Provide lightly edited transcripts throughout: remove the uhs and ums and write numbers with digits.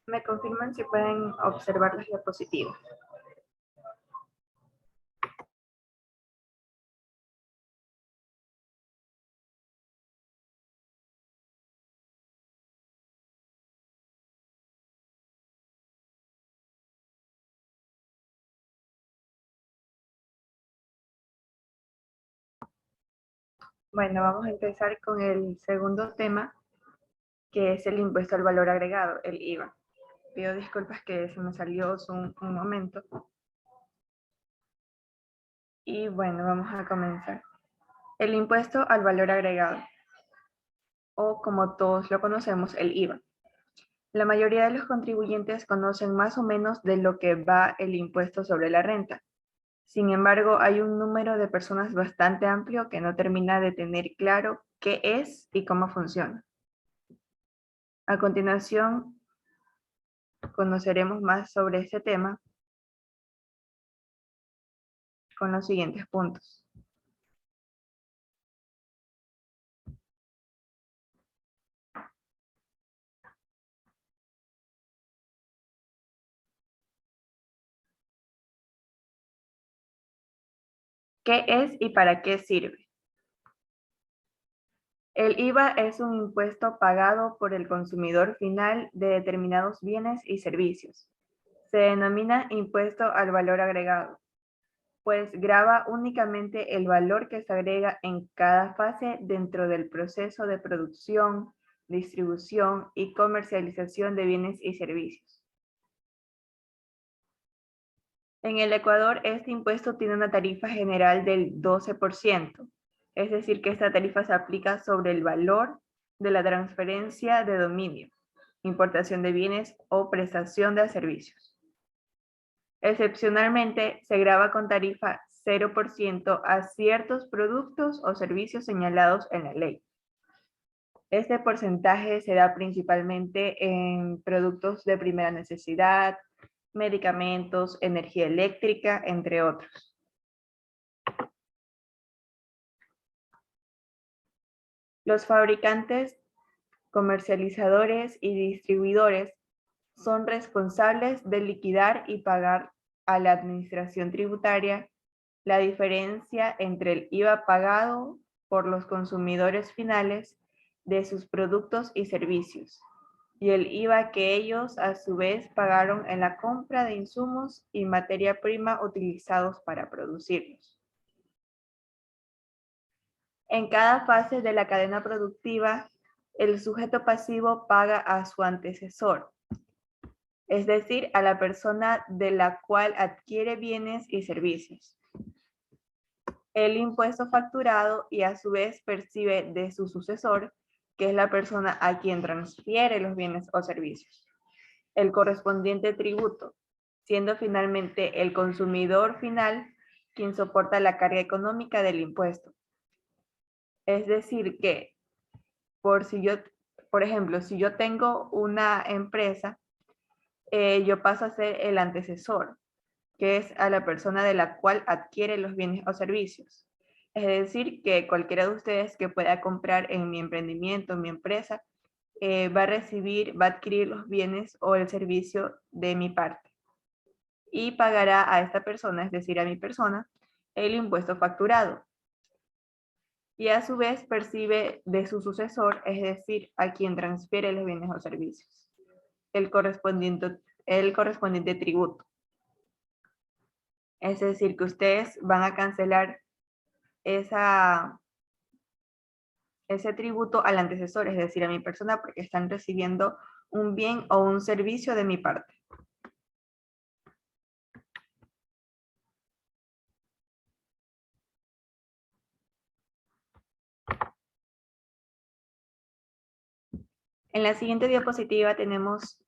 ¿Me confirman si pueden observar las diapositivas? Bueno, vamos a empezar con el segundo tema, que es el impuesto al valor agregado, el IVA. Pido disculpas que se me salió un momento. Y bueno, vamos a comenzar. El impuesto al valor agregado, o como todos lo conocemos, el IVA. La mayoría de los contribuyentes conocen más o menos de lo que va el impuesto sobre la renta. Sin embargo, hay un número de personas bastante amplio que no termina de tener claro qué es y cómo funciona. A continuación, conoceremos más sobre este tema con los siguientes puntos. ¿Qué es y para qué sirve? El IVA es un impuesto pagado por el consumidor final de determinados bienes y servicios. Se denomina impuesto al valor agregado, pues grava únicamente el valor que se agrega en cada fase dentro del proceso de producción, distribución y comercialización de bienes y servicios. En el Ecuador, este impuesto tiene una tarifa general del 12%, es decir, que esta tarifa se aplica sobre el valor de la transferencia de dominio, importación de bienes o prestación de servicios. Excepcionalmente, se grava con tarifa 0% a ciertos productos o servicios señalados en la ley. Este porcentaje se da principalmente en productos de primera necesidad, medicamentos, energía eléctrica, entre otros. Los fabricantes, comercializadores y distribuidores son responsables de liquidar y pagar a la administración tributaria la diferencia entre el IVA pagado por los consumidores finales de sus productos y servicios y el IVA que ellos a su vez pagaron en la compra de insumos y materia prima utilizados para producirlos. En cada fase de la cadena productiva, el sujeto pasivo paga a su antecesor, es decir, a la persona de la cual adquiere bienes y servicios, el impuesto facturado y a su vez percibe de su sucesor, que es la persona a quien transfiere los bienes o servicios, el correspondiente tributo, siendo finalmente el consumidor final quien soporta la carga económica del impuesto. Es decir que, por ejemplo, si yo tengo una empresa, yo paso a ser el antecesor, que es a la persona de la cual adquiere los bienes o servicios. Es decir, que cualquiera de ustedes que pueda comprar en mi emprendimiento, en mi empresa, va a adquirir los bienes o el servicio de mi parte. Y pagará a esta persona, es decir, a mi persona, el impuesto facturado. Y a su vez percibe de su sucesor, es decir, a quien transfiere los bienes o servicios, el correspondiente tributo. Es decir, que ustedes van a cancelar ese tributo al antecesor, es decir, a mi persona, porque están recibiendo un bien o un servicio de mi parte. En la siguiente diapositiva tenemos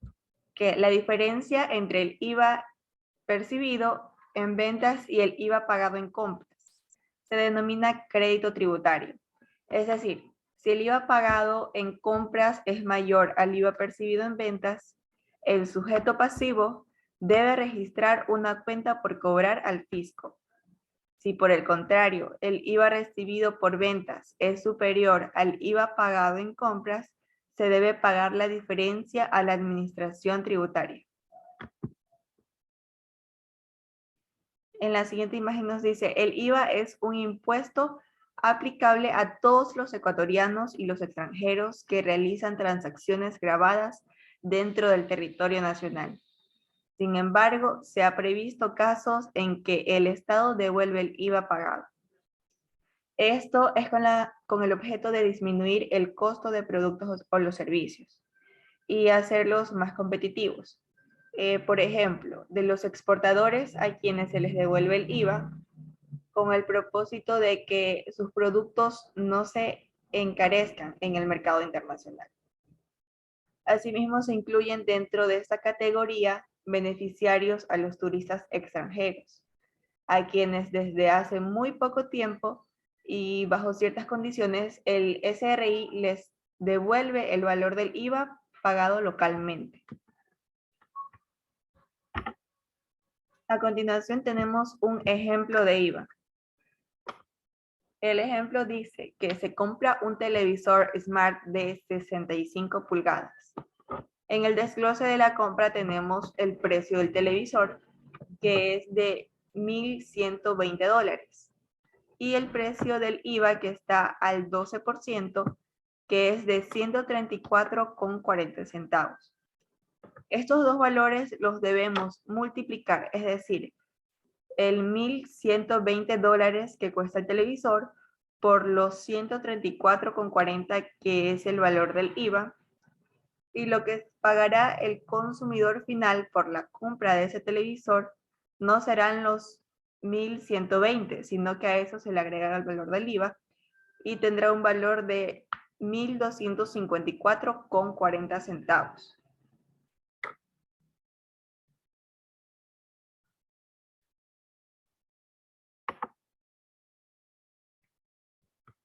que la diferencia entre el IVA percibido en ventas y el IVA pagado en compras se denomina crédito tributario. Es decir, si el IVA pagado en compras es mayor al IVA percibido en ventas, el sujeto pasivo debe registrar una cuenta por cobrar al fisco. Si por el contrario el IVA recibido por ventas es superior al IVA pagado en compras, se debe pagar la diferencia a la administración tributaria. En la siguiente imagen nos dice, el IVA es un impuesto aplicable a todos los ecuatorianos y los extranjeros que realizan transacciones grabadas dentro del territorio nacional. Sin embargo, se ha previsto casos en que el Estado devuelve el IVA pagado. Esto es con el objeto de disminuir el costo de productos o los servicios y hacerlos más competitivos. Por ejemplo, de los exportadores a quienes se les devuelve el IVA con el propósito de que sus productos no se encarezcan en el mercado internacional. Asimismo, se incluyen dentro de esta categoría beneficiarios a los turistas extranjeros, a quienes desde hace muy poco tiempo y bajo ciertas condiciones el SRI les devuelve el valor del IVA pagado localmente. A continuación tenemos un ejemplo de IVA. El ejemplo dice que se compra un televisor Smart de 65 pulgadas. En el desglose de la compra tenemos el precio del televisor, que es de $1,120, y el precio del IVA, que está al 12%, que es de 134,40 centavos. Estos dos valores los debemos multiplicar, es decir, el $1,120 que cuesta el televisor por los 134,40 que es el valor del IVA, y lo que pagará el consumidor final por la compra de ese televisor no serán los 1,120, sino que a eso se le agrega el valor del IVA y tendrá un valor de 1,254,40 centavos.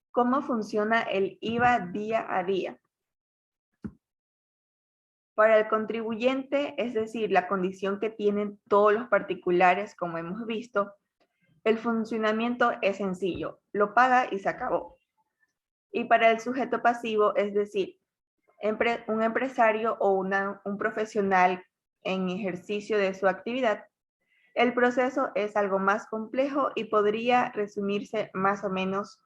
¿Cómo funciona el IVA día a día? Para el contribuyente, es decir, la condición que tienen todos los particulares, como hemos visto, el funcionamiento es sencillo, lo paga y se acabó. Y para el sujeto pasivo, es decir, un empresario o un profesional en ejercicio de su actividad, el proceso es algo más complejo y podría resumirse más o menos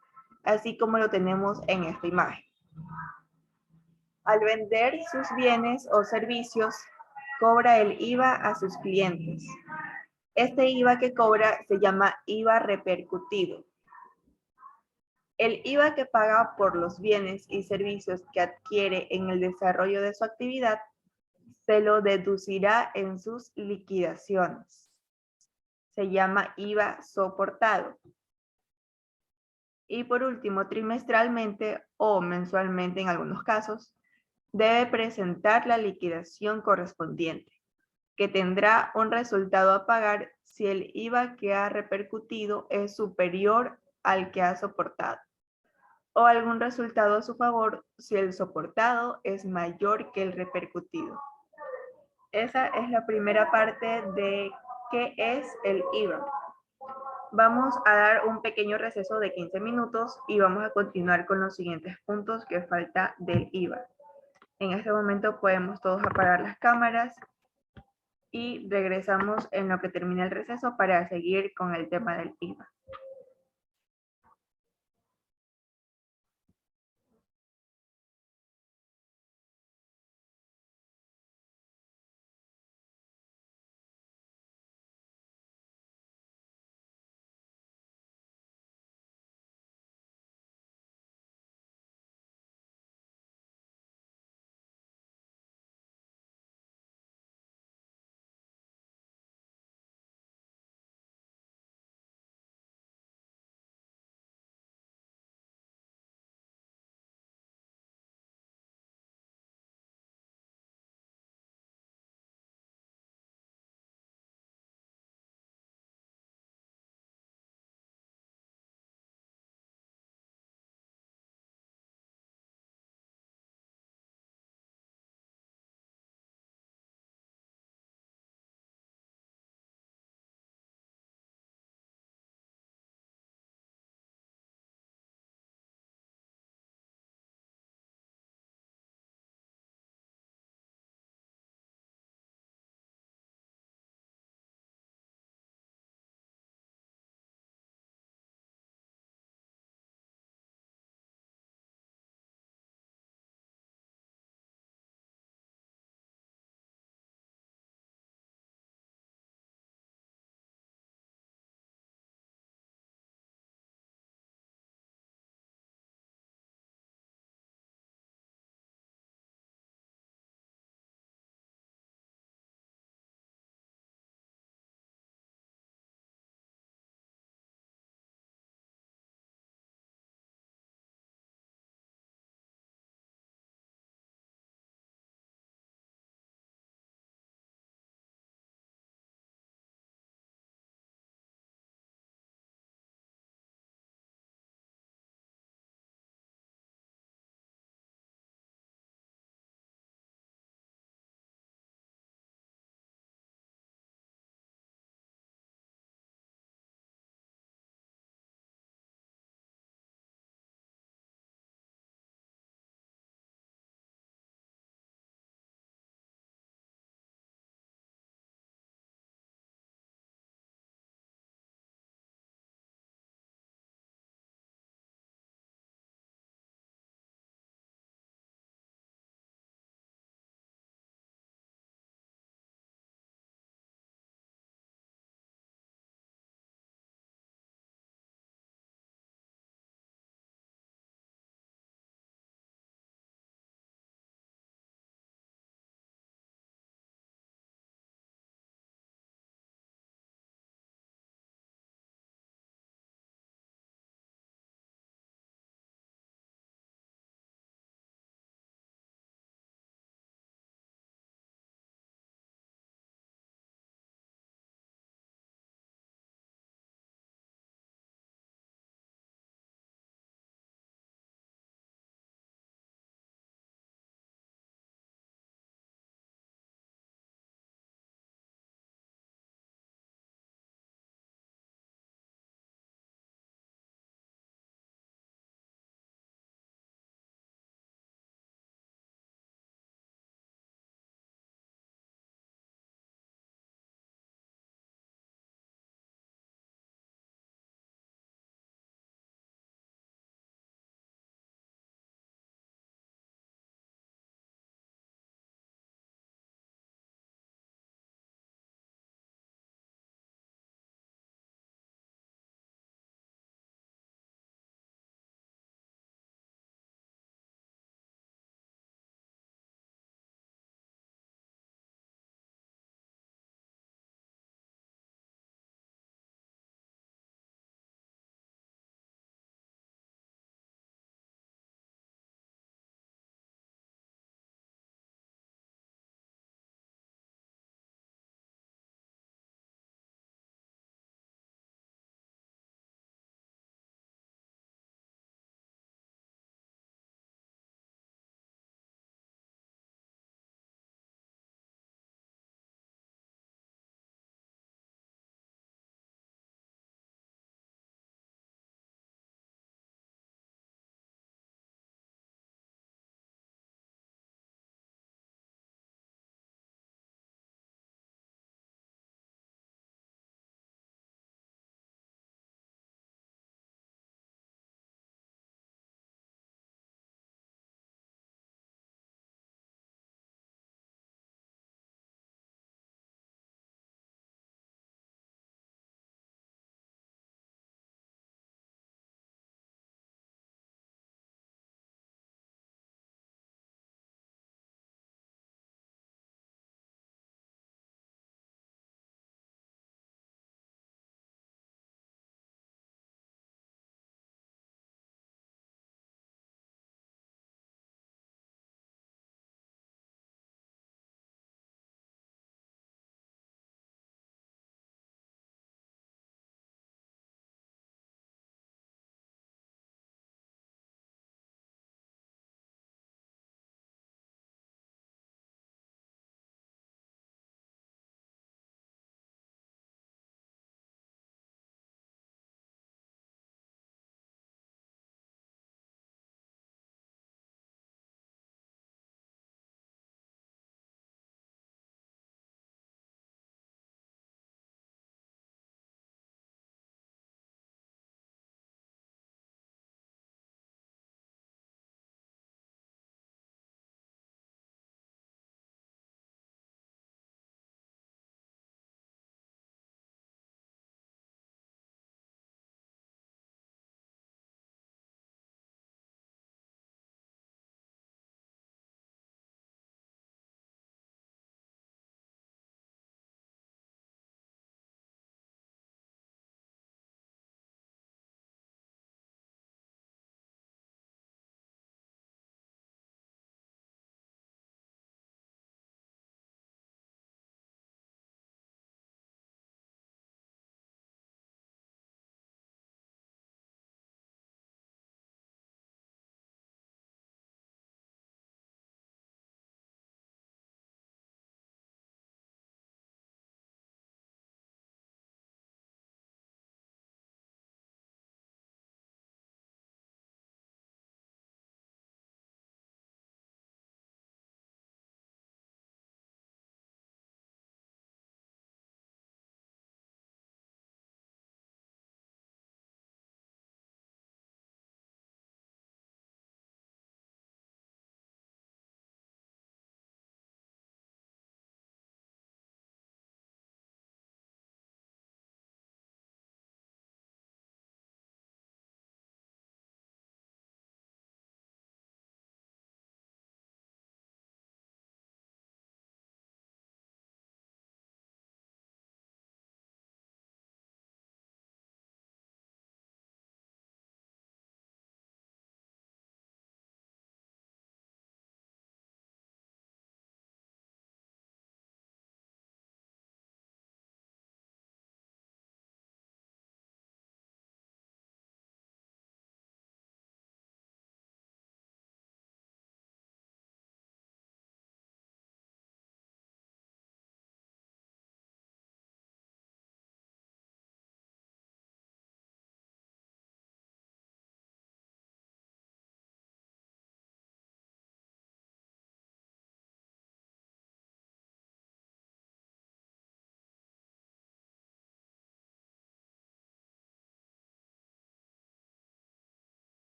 así como lo tenemos en esta imagen. Al vender sus bienes o servicios, cobra el IVA a sus clientes. Este IVA que cobra se llama IVA repercutido. El IVA que paga por los bienes y servicios que adquiere en el desarrollo de su actividad se lo deducirá en sus liquidaciones. Se llama IVA soportado. Y por último, trimestralmente o mensualmente en algunos casos, debe presentar la liquidación correspondiente, que tendrá un resultado a pagar si el IVA que ha repercutido es superior al que ha soportado, o algún resultado a su favor si el soportado es mayor que el repercutido. Esa es la primera parte de qué es el IVA. Vamos a dar un pequeño receso de 15 minutos y vamos a continuar con los siguientes puntos que falta del IVA. En este momento podemos todos apagar las cámaras y regresamos en lo que termina el receso para seguir con el tema del IVA.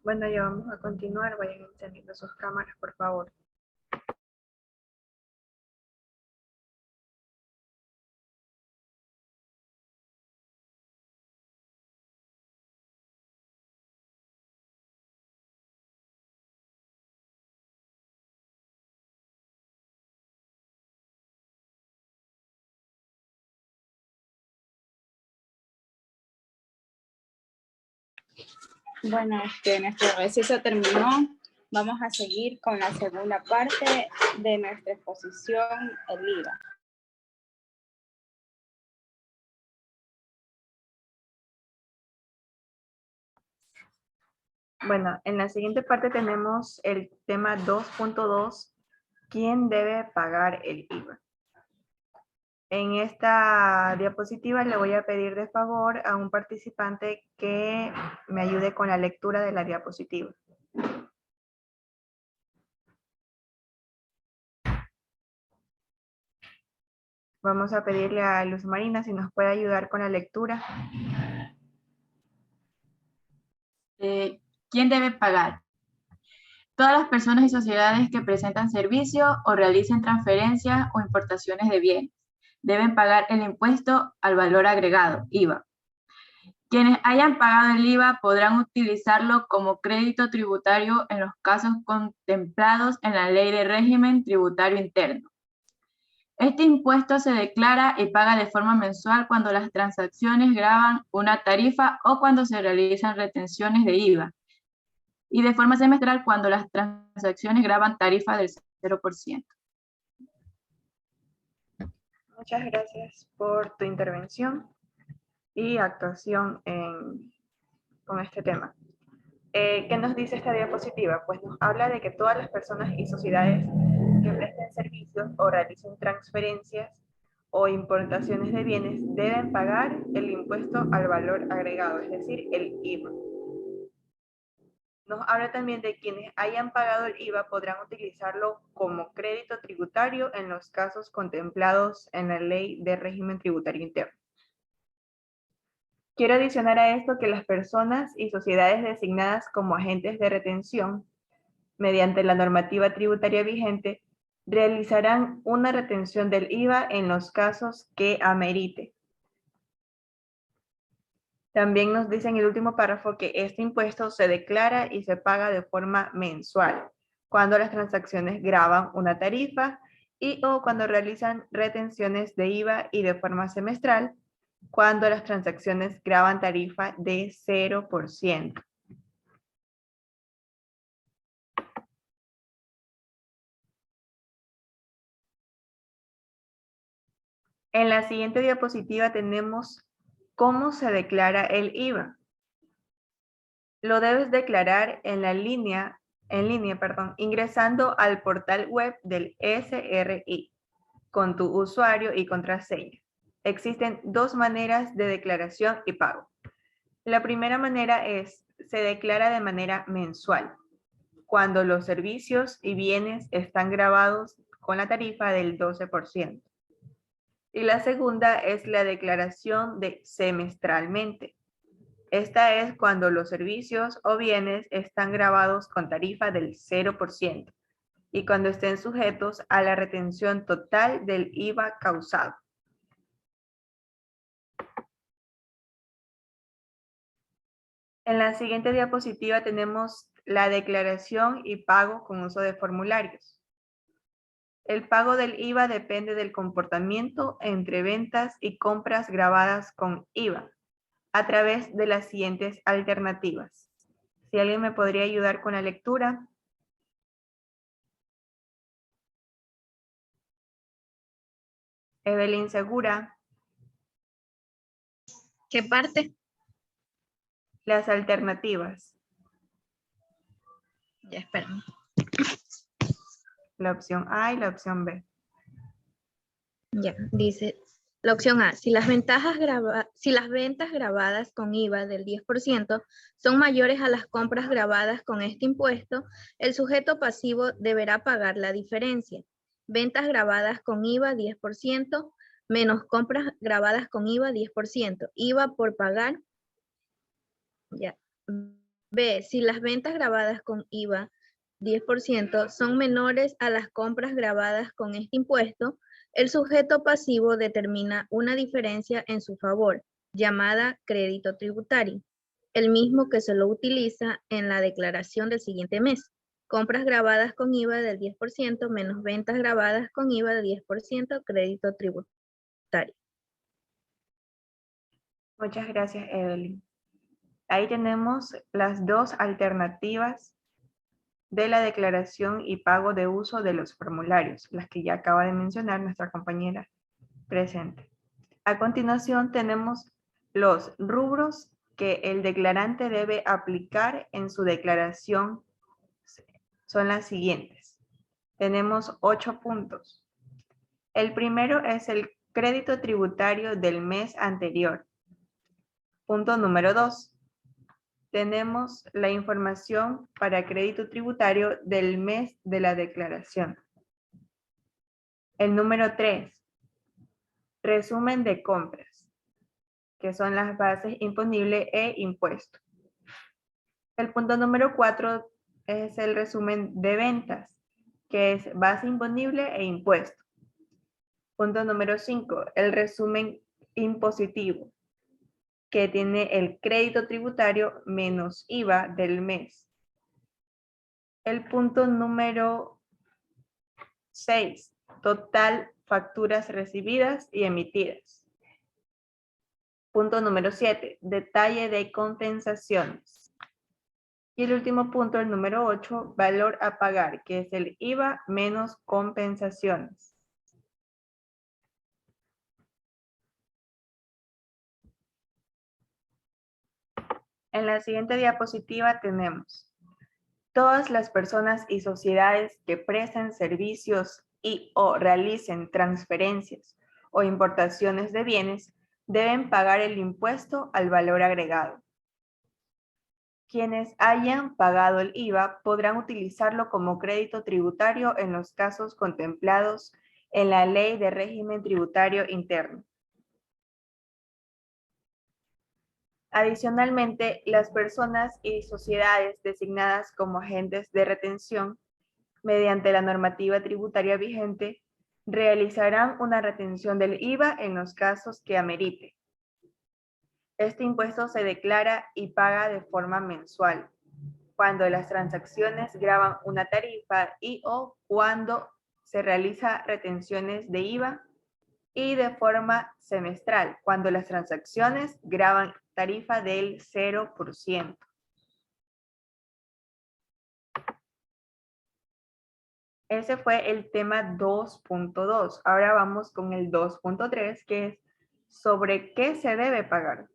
Bueno, ya vamos a continuar. Vayan encendiendo sus cámaras, por favor. Bueno, nuestro receso terminó. Vamos a seguir con la segunda parte de nuestra exposición, el IVA. Bueno, en la siguiente parte tenemos el tema 2.2, ¿quién debe pagar el IVA? En esta diapositiva le voy a pedir de favor a un participante que me ayude con la lectura de la diapositiva. Vamos a pedirle a Luz Marina si nos puede ayudar con la lectura. ¿Quién debe pagar? Todas las personas y sociedades que presentan servicios o realicen transferencias o importaciones de bienes deben pagar el impuesto al valor agregado, IVA. Quienes hayan pagado el IVA podrán utilizarlo como crédito tributario en los casos contemplados en la Ley de Régimen Tributario Interno. Este impuesto se declara y paga de forma mensual cuando las transacciones gravan una tarifa o cuando se realizan retenciones de IVA, y de forma semestral cuando las transacciones graban tarifa del 0%. Muchas gracias por tu intervención y actuación con este tema. ¿Qué nos dice esta diapositiva? Pues nos habla de que todas las personas y sociedades que presten servicios o realicen transferencias o importaciones de bienes deben pagar el impuesto al valor agregado, es decir, el IVA. Nos habla también de quienes hayan pagado el IVA podrán utilizarlo como crédito tributario en los casos contemplados en la Ley de Régimen Tributario Interno. Quiero adicionar a esto que las personas y sociedades designadas como agentes de retención, mediante la normativa tributaria vigente, realizarán una retención del IVA en los casos que amerite. También nos dice en el último párrafo que este impuesto se declara y se paga de forma mensual, cuando las transacciones graban una tarifa y o cuando realizan retenciones de IVA, y de forma semestral, cuando las transacciones graban tarifa de 0%. En la siguiente diapositiva tenemos cómo se declara el IVA. Lo debes declarar en línea, ingresando al portal web del SRI con tu usuario y contraseña. Existen dos maneras de declaración y pago. La primera manera se declara de manera mensual, cuando los servicios y bienes están grabados con la tarifa del 12%. Y la segunda es la declaración de semestralmente. Esta es cuando los servicios o bienes están grabados con tarifa del 0% y cuando estén sujetos a la retención total del IVA causado. En la siguiente diapositiva tenemos la declaración y pago con uso de formularios. El pago del IVA depende del comportamiento entre ventas y compras grabadas con IVA a través de las siguientes alternativas. Si alguien me podría ayudar con la lectura. Evelyn Segura. ¿Qué parte? Las alternativas. Ya, espérame. La opción A y la opción B. Ya, dice, la opción A, si las ventas grabadas con IVA del 10% son mayores a las compras grabadas con este impuesto, el sujeto pasivo deberá pagar la diferencia. Ventas grabadas con IVA 10% menos compras grabadas con IVA 10%. IVA por pagar, ya, B, si las ventas grabadas con IVA 10% son menores a las compras grabadas con este impuesto, el sujeto pasivo determina una diferencia en su favor, llamada crédito tributario, el mismo que se lo utiliza en la declaración del siguiente mes. Compras grabadas con IVA del 10% menos ventas grabadas con IVA del 10%, crédito tributario. Muchas gracias, Evelyn. Ahí tenemos las dos alternativas de la declaración y pago de uso de los formularios, las que ya acaba de mencionar nuestra compañera presente. A continuación tenemos los rubros que el declarante debe aplicar en su declaración. Son las siguientes. Tenemos 8 puntos. El primero es el crédito tributario del mes anterior. Punto número 2. Tenemos la información para crédito tributario del mes de la declaración. El número 3. Resumen de compras, que son las bases imponible e impuesto. El punto número 4 es el resumen de ventas, que es base imponible e impuesto. Punto número 5, el resumen impositivo, que tiene el crédito tributario menos IVA del mes. El punto número 6, total facturas recibidas y emitidas. Punto número 7, detalle de compensaciones. Y el último punto, el número 8, valor a pagar, que es el IVA menos compensaciones. En la siguiente diapositiva tenemos todas las personas y sociedades que presten servicios y o realicen transferencias o importaciones de bienes deben pagar el impuesto al valor agregado. Quienes hayan pagado el IVA podrán utilizarlo como crédito tributario en los casos contemplados en la Ley de Régimen Tributario Interno. Adicionalmente, las personas y sociedades designadas como agentes de retención mediante la normativa tributaria vigente realizarán una retención del IVA en los casos que amerite. Este impuesto se declara y paga de forma mensual, cuando las transacciones gravan una tarifa y o cuando se realiza retenciones de IVA, y de forma semestral, cuando las transacciones gravan tarifa del 0%. Ese fue el tema 2.2. Ahora vamos con el 2.3, que es sobre qué se debe pagar.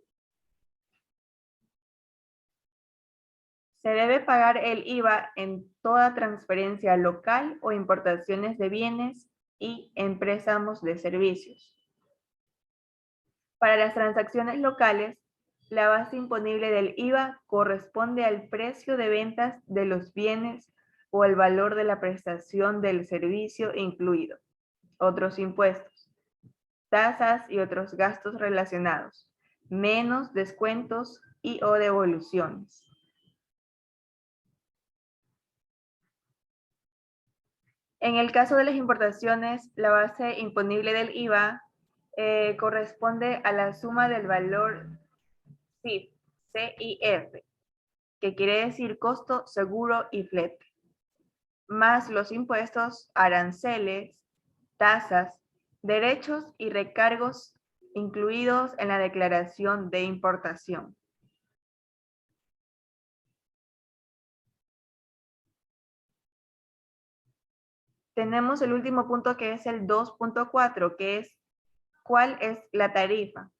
Se debe pagar el IVA en toda transferencia local o importaciones de bienes y en préstamos de servicios. Para las transacciones locales, la base imponible del IVA corresponde al precio de ventas de los bienes o al valor de la prestación del servicio incluido, otros impuestos, tasas y otros gastos relacionados, menos descuentos y o devoluciones. En el caso de las importaciones, la base imponible del IVA corresponde a la suma del valor CIF, que quiere decir costo, seguro y flete, más los impuestos, aranceles, tasas, derechos y recargos incluidos en la declaración de importación. Tenemos el último punto, que es el 2.4, que es ¿cuál es la tarifa?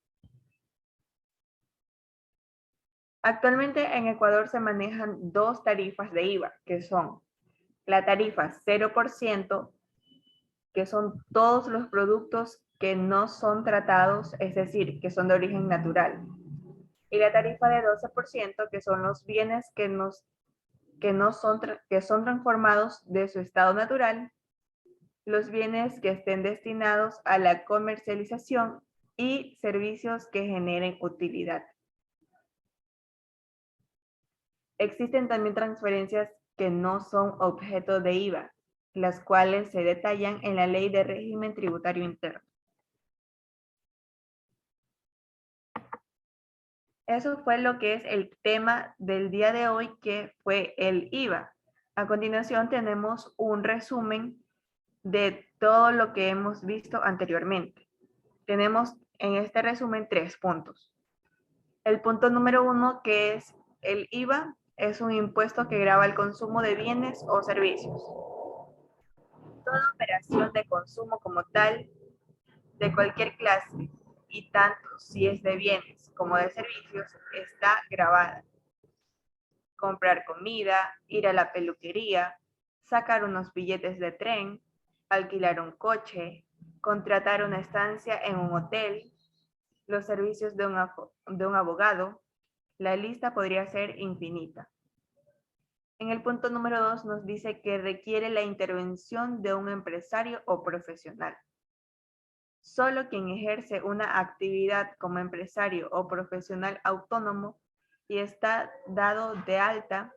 Actualmente en Ecuador se manejan dos tarifas de IVA, que son la tarifa 0%, que son todos los productos que no son tratados, es decir, que son de origen natural. Y la tarifa de 12%, que son los bienes que son transformados de su estado natural, los bienes que estén destinados a la comercialización y servicios que generen utilidad. Existen también transferencias que no son objeto de IVA, las cuales se detallan en la Ley de Régimen Tributario Interno. Eso fue lo que es el tema del día de hoy, que fue el IVA. A continuación tenemos un resumen de todo lo que hemos visto anteriormente. Tenemos en este resumen 3 puntos. El punto número 1, que es el IVA, es un impuesto que grava el consumo de bienes o servicios. Toda operación de consumo como tal, de cualquier clase, y tanto si es de bienes como de servicios, está gravada. Comprar comida, ir a la peluquería, sacar unos billetes de tren, alquilar un coche, contratar una estancia en un hotel, los servicios de un abogado. La lista podría ser infinita. En el punto número 2 nos dice que requiere la intervención de un empresario o profesional. Solo quien ejerce una actividad como empresario o profesional autónomo y está dado de alta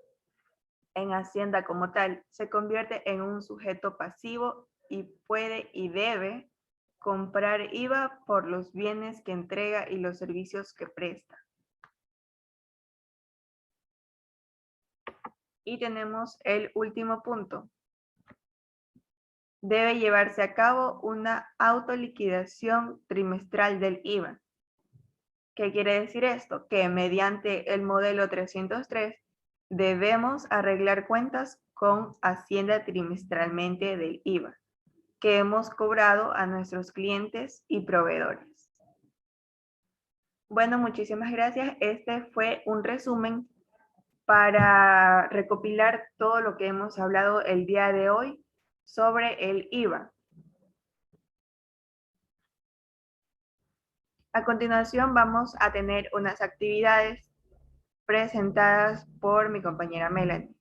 en Hacienda como tal, se convierte en un sujeto pasivo y puede y debe comprar IVA por los bienes que entrega y los servicios que presta. Y tenemos el último punto. Debe llevarse a cabo una autoliquidación trimestral del IVA. ¿Qué quiere decir esto? Que mediante el modelo 303 debemos arreglar cuentas con Hacienda trimestralmente del IVA que hemos cobrado a nuestros clientes y proveedores. Bueno, muchísimas gracias. Este fue un resumen para recopilar todo lo que hemos hablado el día de hoy sobre el IVA. A continuación vamos a tener unas actividades presentadas por mi compañera Melanie.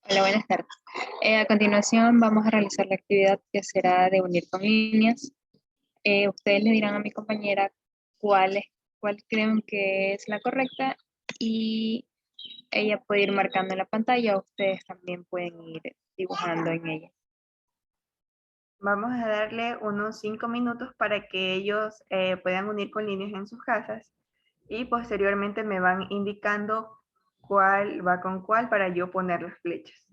Hola, buenas tardes. A continuación vamos a realizar la actividad que será de unir con líneas. Ustedes le dirán a mi compañera cuál creen que es la correcta y ella puede ir marcando en la pantalla, ustedes también pueden ir dibujando en ella. Vamos a darle unos 5 minutos para que ellos puedan unir con líneas en sus casas y posteriormente me van indicando cuál va con cuál para yo poner las flechas.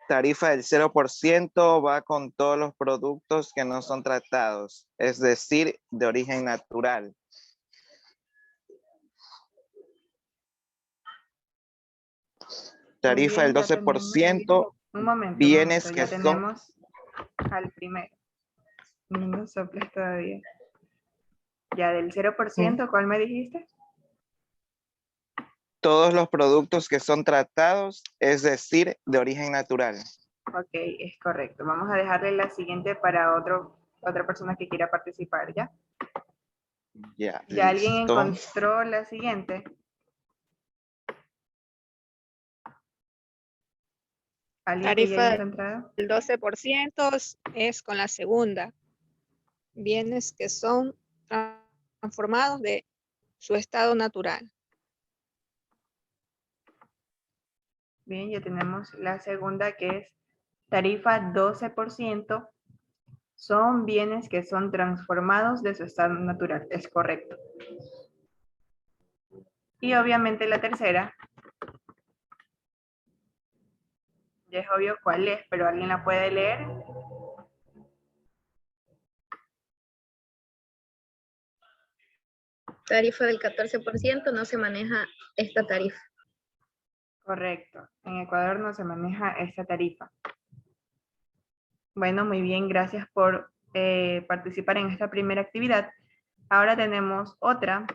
Tarifa del 0% va con todos los productos que no son tratados, es decir, de origen natural. Tarifa Muy bien, del ya tenemos- 12%, Un momento, bienes ya que son tenemos al primero. No nos soples todavía. Ya del 0%, ¿cuál me dijiste? todos los productos que son tratados, es decir, de origen natural. Ok, es correcto. Vamos a dejarle la siguiente para otra persona que quiera participar, ¿ya? Ya, ¿Ya alguien listo. encontró la siguiente? ¿Alguien que ya haya Tarifa encontrado? del 12% es con la segunda. Bienes que son transformados de su estado natural. Bien, ya tenemos la segunda que es tarifa 12%. Son bienes que son transformados de su estado natural. Es correcto. Y obviamente la tercera. Ya es obvio cuál es, pero ¿alguien la puede leer? Tarifa del 14%, no se maneja esta tarifa. Correcto. En Ecuador no se maneja esta tarifa. Bueno, muy bien. Gracias por participar en esta primera actividad. Ahora tenemos otra,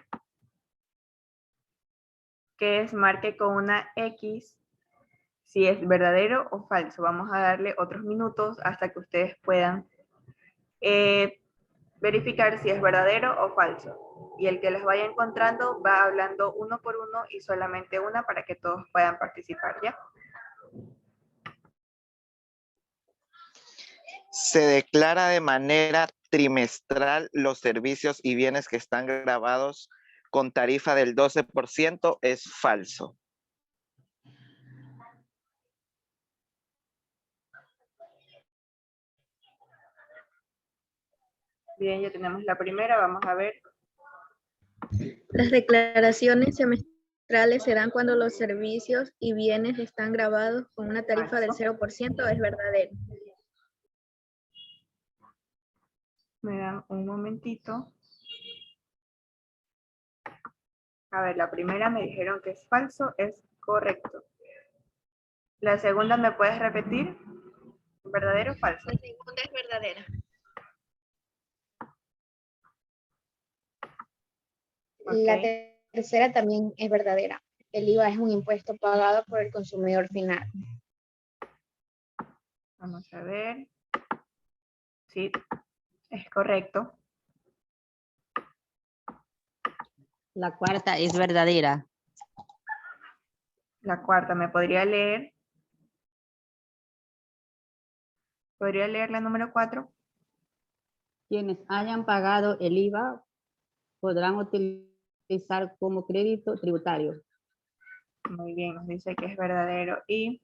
que es marque con una X si es verdadero o falso. Vamos a darle otros minutos hasta que ustedes puedan verificar si es verdadero o falso. Y el que las vaya encontrando va hablando uno por uno y solamente una para que todos puedan participar, ¿ya? Se declara de manera trimestral los servicios y bienes que están grabados con tarifa del 12%, es falso. Bien, ya tenemos la primera. Vamos a ver. Las declaraciones semestrales serán cuando los servicios y bienes están grabados con una tarifa del Falso. 0%, es verdadero. Me dan un momentito. A ver, la primera me dijeron que es falso, es correcto. La segunda, ¿me puedes repetir? ¿Verdadero o falso? La segunda es verdadera. La Ok. tercera también es verdadera. El IVA es un impuesto pagado por el consumidor final. Vamos a ver. Sí, es correcto. La cuarta es verdadera. La cuarta, ¿me podría leer? ¿Podría leer la número 4? Quienes hayan pagado el IVA podrán utilizar como crédito tributario. Muy bien, nos dice que es verdadero y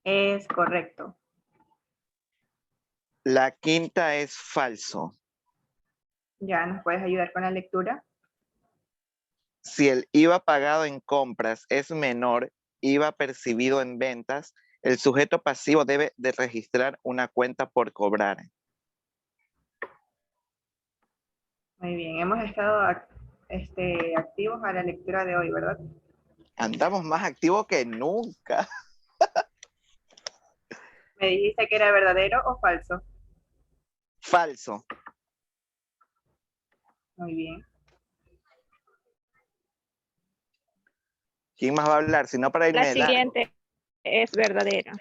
es correcto. La quinta es falso. ¿Ya nos puedes ayudar con la lectura? Si el IVA pagado en compras es menor, IVA percibido en ventas, el sujeto pasivo debe de registrar una cuenta por cobrar. Muy bien, hemos estado activos a la lectura de hoy, ¿verdad? Andamos más activos que nunca. ¿Me dijiste que era verdadero o falso? Falso. Muy bien. ¿Quién más va a hablar? Si no, para La irme largo. siguiente es verdadera.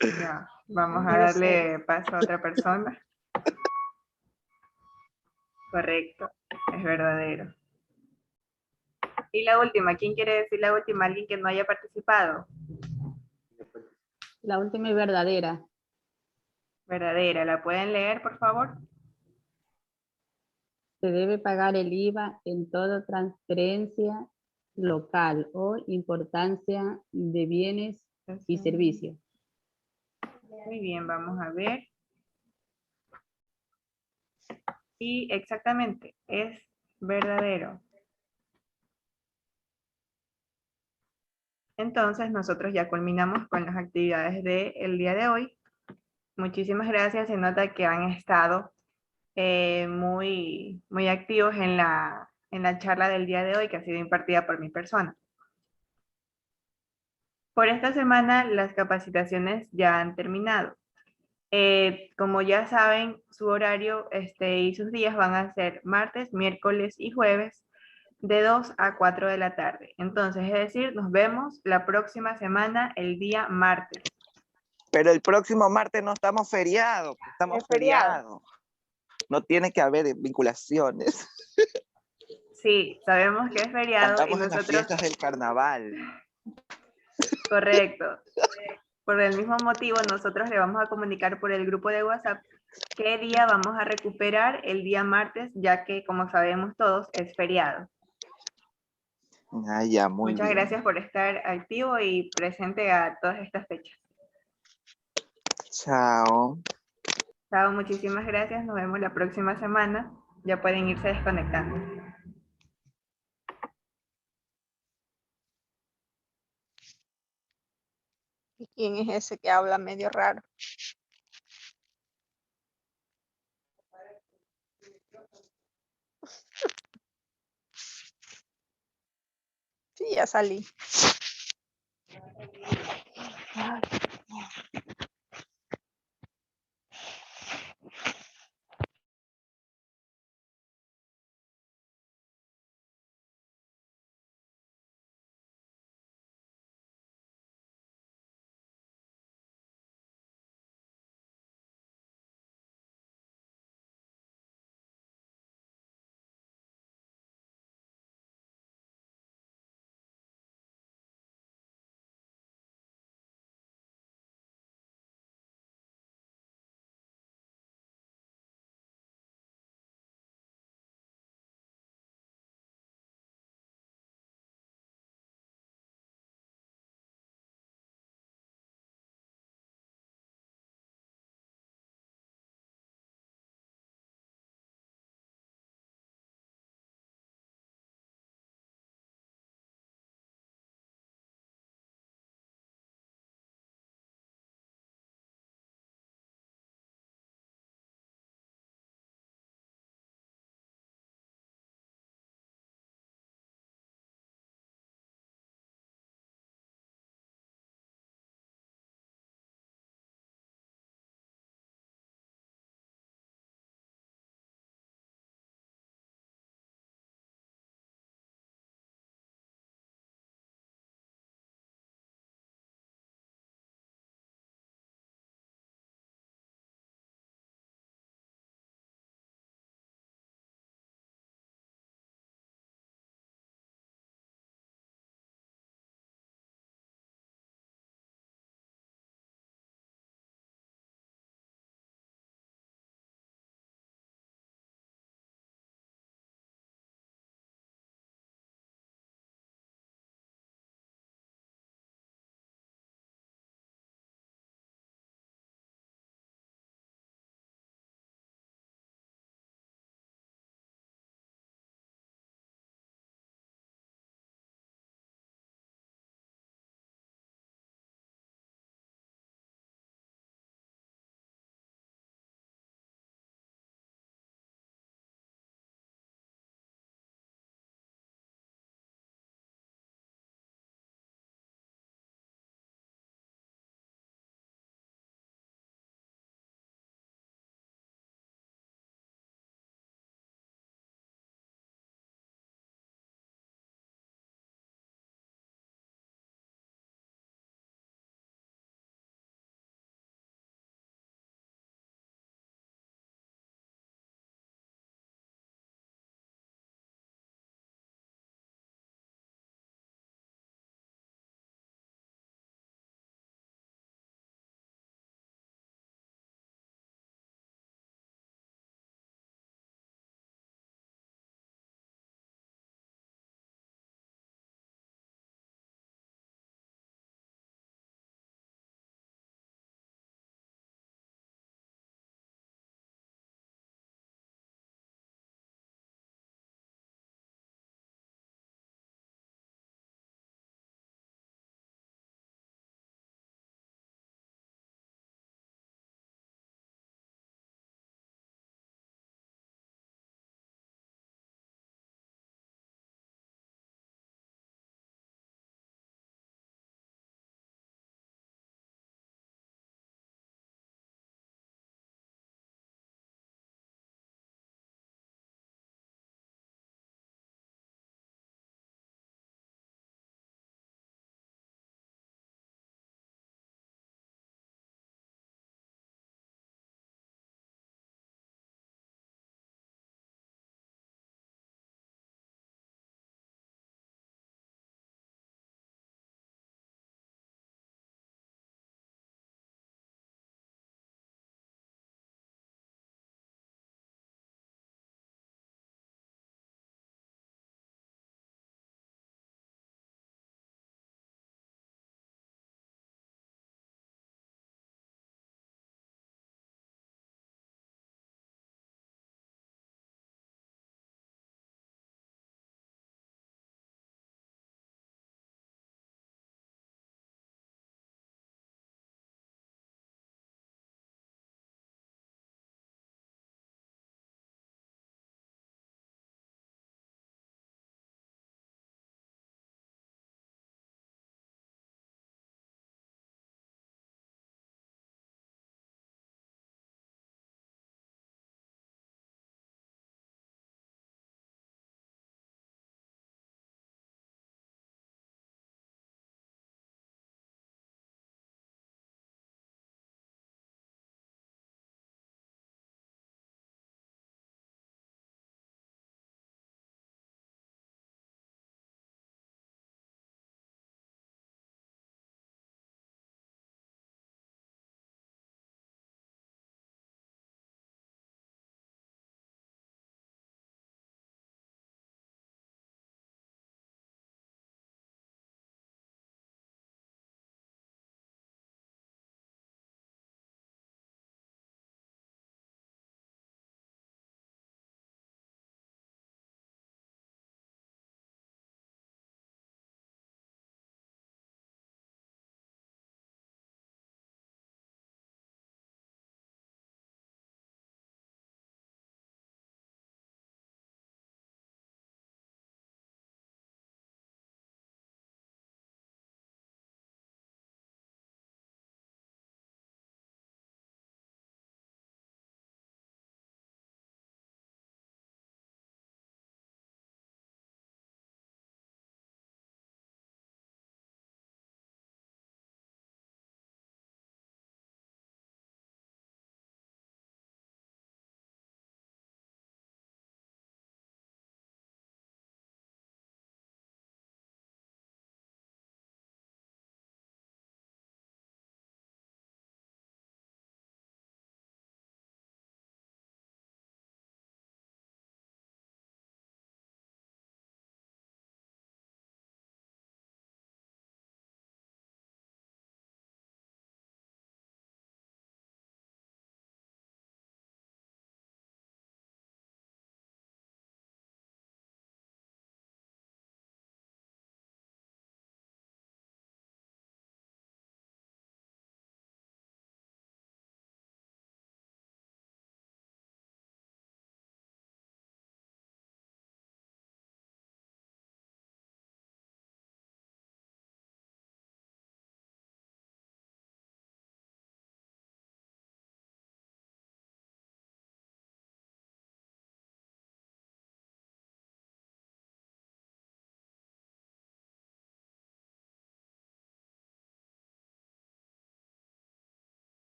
Ya, vamos a No lo sé. darle paso a otra persona. Correcto, es verdadero. Y la última, ¿quién quiere decir la última? Alguien que no haya participado. La última es verdadera. Verdadera, ¿la pueden leer, por favor? Se debe pagar el IVA en toda transferencia local o importancia de bienes y servicios. Muy bien, vamos a ver. Y exactamente, es verdadero. Entonces, nosotros ya culminamos con las actividades del día de hoy. Muchísimas gracias. Se nota que han estado muy activos en la charla del día de hoy, que ha sido impartida por mi persona. Por esta semana, las capacitaciones ya han terminado. Como ya saben, su horario y sus días van a ser martes, miércoles y jueves de 2 a 4 de la tarde. Entonces, es decir, nos vemos la próxima semana, el día martes. Pero el próximo martes no estamos feriados, estamos Es feriado. feriados. No tiene que haber vinculaciones. Sí, sabemos que es feriado y Estamos en las nosotros... fiestas del carnaval. Correcto. Por el mismo motivo, nosotros le vamos a comunicar por el grupo de WhatsApp qué día vamos a recuperar el día martes, ya que, como sabemos todos, es feriado. Ah, ya, muy Muchas bien. gracias por estar activo y presente a todas estas fechas. Chao. Chao, muchísimas gracias. Nos vemos la próxima semana. Ya pueden irse desconectando. ¿Y quién es ese que habla medio raro? Sí, ya salí.